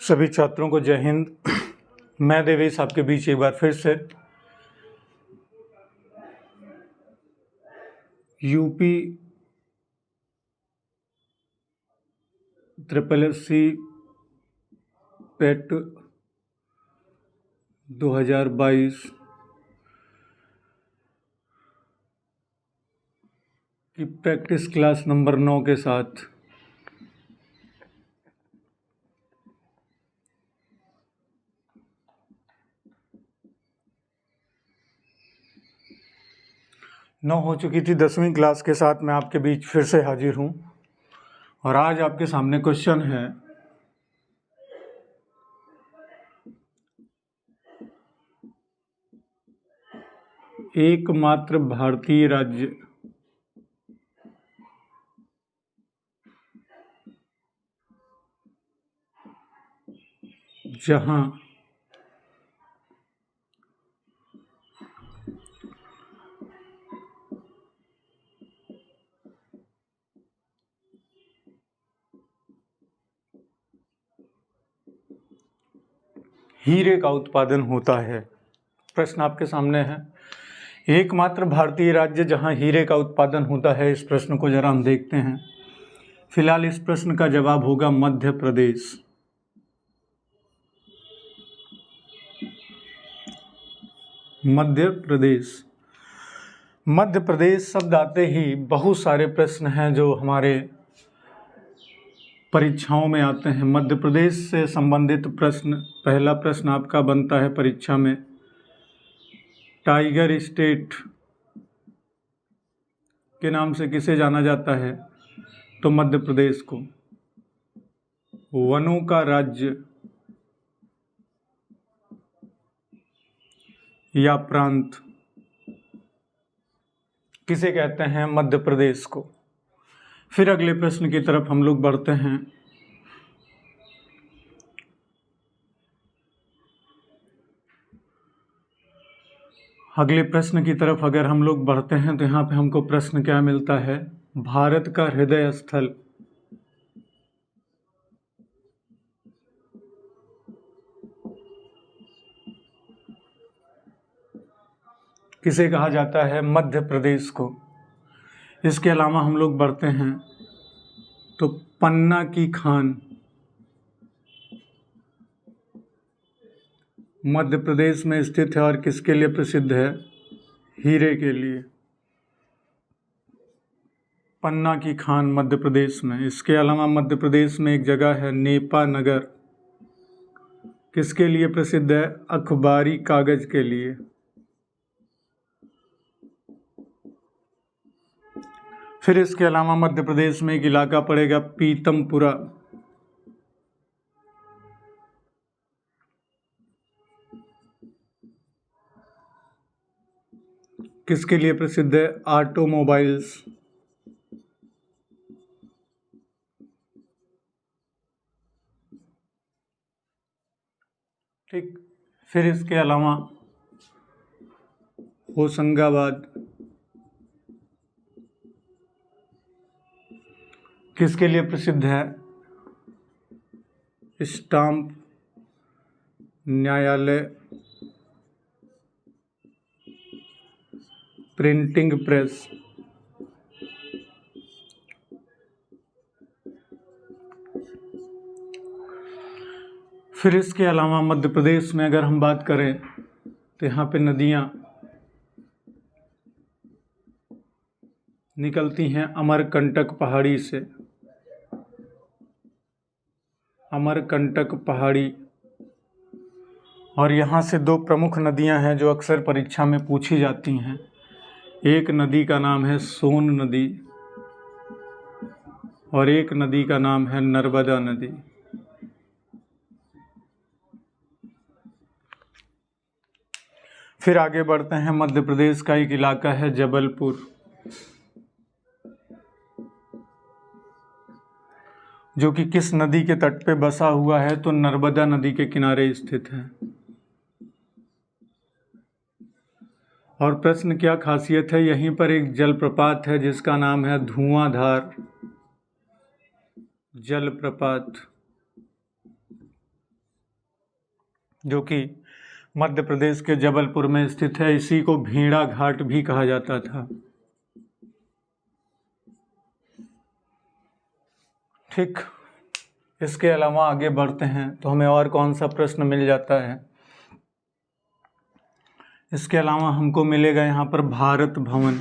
सभी छात्रों को जय हिंद। मैं देवेश आपके बीच एक बार फिर से यूपी SSC पेट 2022 की प्रैक्टिस क्लास नंबर 9 के साथ नौ हो चुकी थी। 10वीं क्लास के साथ मैं आपके बीच फिर से हाजिर हूँ और आज आपके सामने क्वेश्चन है एकमात्र भारतीय राज्य जहां हीरे का उत्पादन होता है। प्रश्न आपके सामने है, एकमात्र भारतीय राज्य जहां हीरे का उत्पादन होता है। इस प्रश्न को जरा हम देखते हैं। फिलहाल इस प्रश्न का जवाब होगा मध्य प्रदेश। मध्य प्रदेश। मध्य प्रदेश शब्द आते ही बहुत सारे प्रश्न हैं जो हमारे परीक्षाओं में आते हैं। मध्य प्रदेश से संबंधित प्रश्न, पहला प्रश्न आपका बनता है परीक्षा में, टाइगर स्टेट के नाम से किसे जाना जाता है? तो मध्य प्रदेश को। वनों का राज्य या प्रांत किसे कहते हैं? मध्य प्रदेश को। फिर अगले प्रश्न की तरफ हम लोग बढ़ते हैं। अगले प्रश्न की तरफ अगर हम लोग बढ़ते हैं तो यहाँ पे हमको प्रश्न क्या मिलता है? भारत का हृदय स्थल किसे कहा जाता है? मध्य प्रदेश को। इसके अलावा हम लोग बढ़ते हैं तो पन्ना की खान मध्य प्रदेश में स्थित है और किसके लिए प्रसिद्ध है? हीरे के लिए। पन्ना की खान मध्य प्रदेश में। इसके अलावा मध्य प्रदेश में एक जगह है नेपा नगर, किसके लिए प्रसिद्ध है? अखबारी कागज के लिए। फिर इसके अलावा मध्य प्रदेश में एक इलाका पड़ेगा पीतमपुरा, किसके लिए प्रसिद्ध है? ऑटोमोबाइल्स। ठीक। फिर इसके अलावा होशंगाबाद किसके लिए प्रसिद्ध है? स्टाम्प न्यायालय, प्रिंटिंग प्रेस। फिर इसके अलावा मध्य प्रदेश में अगर हम बात करें तो यहाँ पे नदियाँ निकलती हैं अमरकंटक पहाड़ी से। अमरकंटक पहाड़ी। और यहाँ से दो प्रमुख नदियाँ हैं जो अक्सर परीक्षा में पूछी जाती हैं। एक नदी का नाम है सोन नदी और एक नदी का नाम है नर्मदा नदी। फिर आगे बढ़ते हैं। मध्य प्रदेश का एक इलाका है जबलपुर, जो कि किस नदी के तट पे बसा हुआ है? तो नर्मदा नदी के किनारे स्थित है। और प्रश्न क्या खासियत है? यहीं पर एक जलप्रपात है जिसका नाम है धुआंधार जलप्रपात। जो कि मध्य प्रदेश के जबलपुर में स्थित है। इसी को भेड़ा घाट भी कहा जाता था। ठीक, इसके अलावा आगे बढ़ते हैं तो हमें और कौन सा प्रश्न मिल जाता है। इसके अलावा हमको मिलेगा यहाँ पर भारत भवन।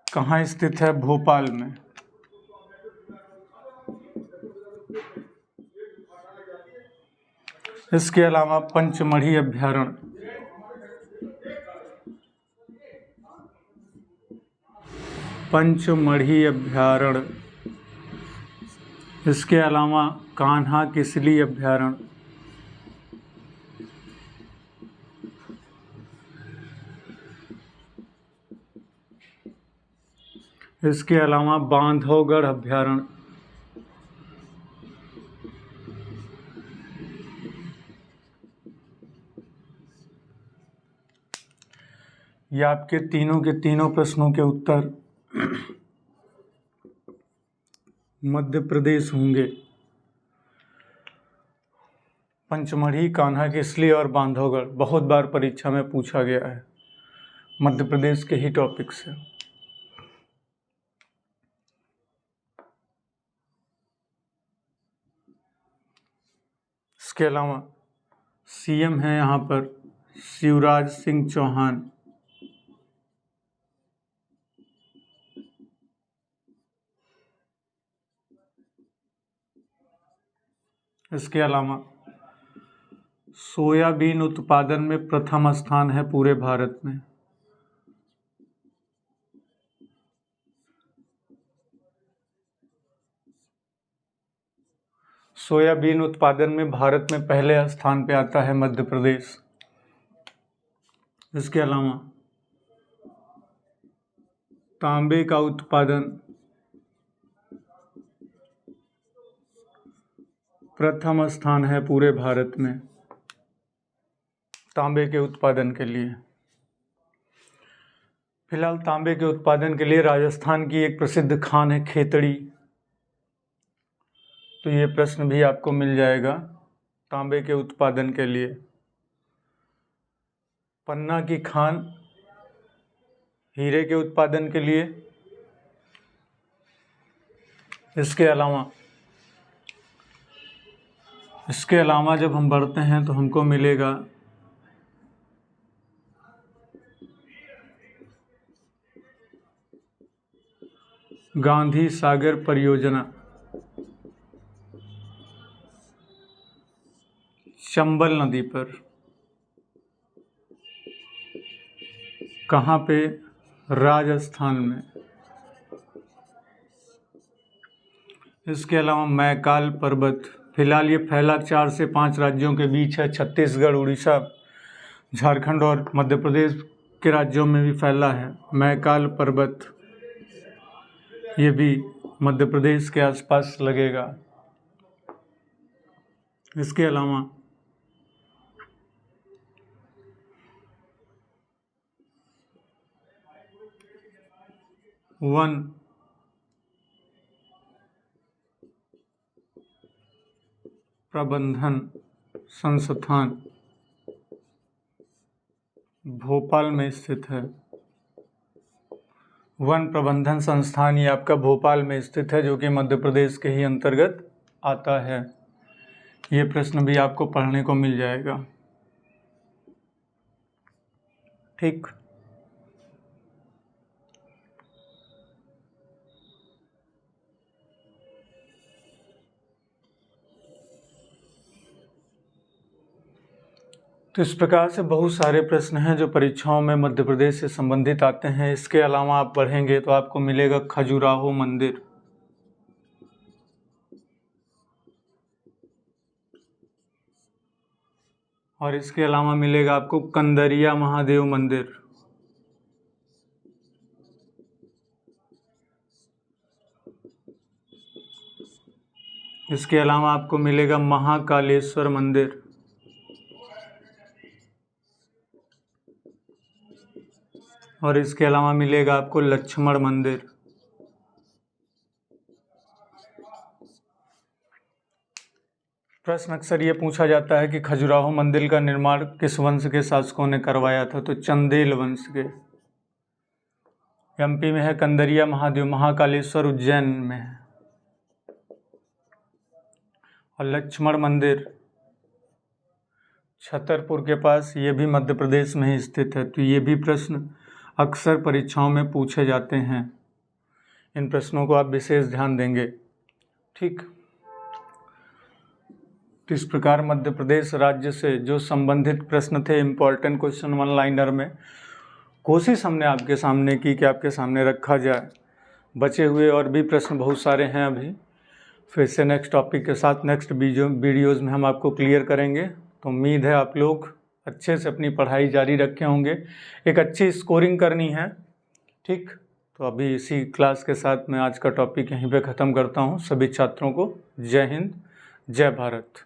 कहाँ स्थित है? भोपाल में। इसके अलावा पंचमढ़ी अभ्यारण्य, पंचमढ़ी अभ्यारण्य। इसके अलावा कान्हा किसली अभ्यारण्य, इसके अलावा बांधवगढ़ अभ्यारण्य, ये आपके तीनों के तीनों प्रश्नों के उत्तर मध्य प्रदेश होंगे। पंचमढ़ी, कान्हा किसली और बांधवगढ़ बहुत बार परीक्षा में पूछा गया है, मध्य प्रदेश के ही टॉपिक से। इसके अलावा सीएम है यहाँ पर शिवराज सिंह चौहान। इसके अलावा सोयाबीन उत्पादन में प्रथम स्थान है पूरे भारत में। सोयाबीन उत्पादन में भारत में पहले स्थान पे आता है मध्य प्रदेश। इसके अलावा तांबे का उत्पादन प्रथम स्थान है पूरे भारत में, तांबे के उत्पादन के लिए। फिलहाल तांबे के उत्पादन के लिए राजस्थान की एक प्रसिद्ध खान है खेतड़ी, तो ये प्रश्न भी आपको मिल जाएगा तांबे के उत्पादन के लिए। पन्ना की खान हीरे के उत्पादन के लिए। इसके अलावा जब हम बढ़ते हैं तो हमको मिलेगा गांधी सागर परियोजना, चंबल नदी पर। कहाँ पे? राजस्थान में। इसके अलावा मैकाल पर्वत, फिलहाल ये फैला 4 से 5 राज्यों के बीच है। छत्तीसगढ़, उड़ीसा, झारखंड और मध्य प्रदेश के राज्यों में भी फैला है मैकाल पर्वत। ये भी मध्य प्रदेश के आसपास लगेगा। इसके अलावा वन प्रबंधन संस्थान भोपाल में स्थित है। वन प्रबंधन संस्थान ये आपका भोपाल में स्थित है, जो कि मध्य प्रदेश के ही अंतर्गत आता है। ये प्रश्न भी आपको पढ़ने को मिल जाएगा। ठीक, तो इस प्रकार से बहुत सारे प्रश्न हैं जो परीक्षाओं में मध्य प्रदेश से संबंधित आते हैं। इसके अलावा आप पढ़ेंगे तो आपको मिलेगा खजुराहो मंदिर, और इसके अलावा मिलेगा आपको कंदरिया महादेव मंदिर। इसके अलावा आपको मिलेगा महाकालेश्वर मंदिर। और इसके अलावा मिलेगा आपको लक्ष्मण मंदिर। प्रश्न अक्सर ये पूछा जाता है कि खजुराहो मंदिर का निर्माण किस वंश के शासकों ने करवाया था, तो चंदेल वंश के। एमपी में है कंदरिया महादेव, महाकालेश्वर उज्जैन में है। और लक्ष्मण मंदिर छतरपुर के पास, ये भी मध्य प्रदेश में ही स्थित है। तो ये भी प्रश्न अक्सर परीक्षाओं में पूछे जाते हैं, इन प्रश्नों को आप विशेष ध्यान देंगे। ठीक, तो इस प्रकार मध्य प्रदेश राज्य से जो संबंधित प्रश्न थे इम्पॉर्टेंट क्वेश्चन वन लाइनर में, कोशिश हमने आपके सामने की कि आपके सामने रखा जाए। बचे हुए और भी प्रश्न बहुत सारे हैं अभी, फिर से नेक्स्ट टॉपिक के साथ नेक्स्ट वीडियोज़ में हम आपको क्लियर करेंगे। तो उम्मीद है आप लोग अच्छे से अपनी पढ़ाई जारी रखे होंगे, एक अच्छी स्कोरिंग करनी है। ठीक, तो अभी इसी क्लास के साथ मैं आज का टॉपिक यहीं पे ख़त्म करता हूँ। सभी छात्रों को जय हिंद, जय भारत।